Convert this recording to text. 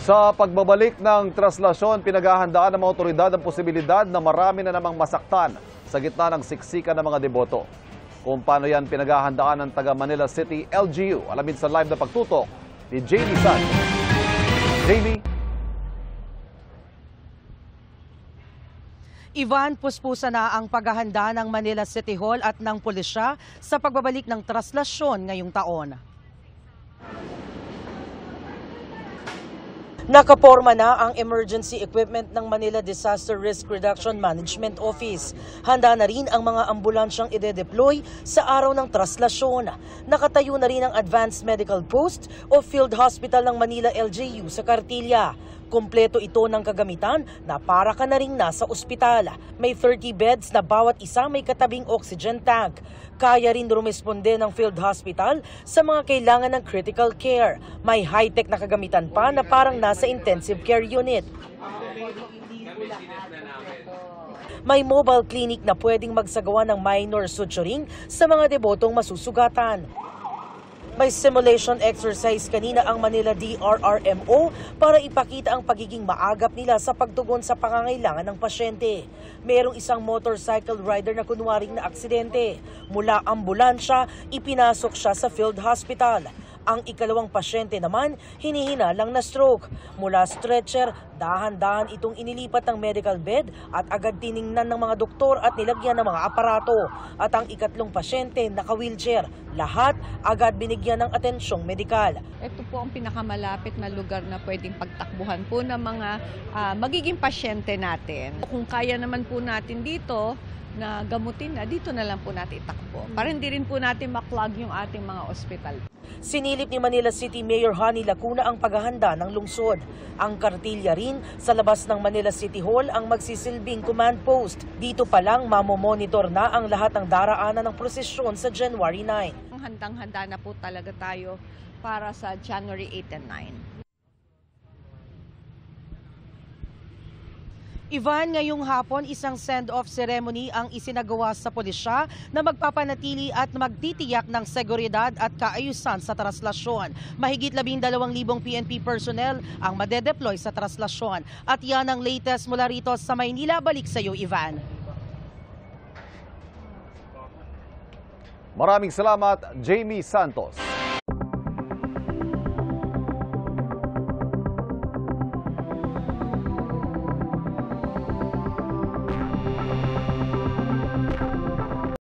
Sa pagbabalik ng traslasyon, pinaghahandaan ng mga otoridad ang posibilidad na marami na namang masaktan sa gitna ng siksikan ng mga deboto. Kung paano yan pinaghahandaan ng taga Manila City LGU, alamin sa live na pagtutok ni Jamie San. Jamie? Ivan, puspusa na ang paghahanda ng Manila City Hall at ng pulisya sa pagbabalik ng traslasyon ngayong taon. Nakaporma na ang emergency equipment ng Manila Disaster Risk Reduction Management Office. Handa na rin ang mga ambulansyang ide-deploy sa araw ng traslasyon. Nakatayo na rin ang Advanced Medical Post o Field Hospital ng Manila LGU sa Cartilla. Kompleto ito ng kagamitan na para ka na rin nasa ospital. May 30 beds na bawat isa may katabing oxygen tank. Kaya rin rumesponde ng field hospital sa mga kailangan ng critical care. May high-tech na kagamitan pa na parang nasa intensive care unit. May mobile clinic na pwedeng magsagawa ng minor suturing sa mga debotong masusugatan. May simulation exercise kanina ang Manila DRRMO para ipakita ang pagiging maagap nila sa pagtugon sa pangangailangan ng pasyente. Merong isang motorcycle rider na kunwaring na aksidente. Mula ambulansya, ipinasok siya sa field hospital. Ang ikalawang pasyente naman, hinihinalang na stroke. Mula stretcher, dahan-dahan itong inilipat ng medical bed at agad tiningnan ng mga doktor at nilagyan ng mga aparato. At ang ikatlong pasyente, naka-wheelchair. Lahat agad binigyan ng atensyong medikal. Ito po ang pinakamalapit na lugar na pwedeng pagtakbuhan po ng mga magiging pasyente natin. Kung kaya naman po natin dito na gamutin na, dito na lang po natin itakbo. Para hindi rin po natin maklag yung ating mga ospital. Sinilip ni Manila City Mayor Honey Lacuna ang paghahanda ng lungsod. Ang Cartilla rin sa labas ng Manila City Hall ang magsisilbing command post. Dito pa lang mamomonitor na ang lahat ng daraanan ng prosesyon sa January 9. Handang-handa na po talaga tayo para sa January 8 and 9. Ivan, ngayong hapon, isang send-off ceremony ang isinagawa sa pulisya na magpapanatili at magtitiyak ng seguridad at kaayusan sa traslasyon. Mahigit 12,000 PNP personnel ang madedeploy sa traslasyon. At yan ang latest mula rito sa Maynila. Balik sa iyo, Ivan. Maraming salamat, Jamie Santos.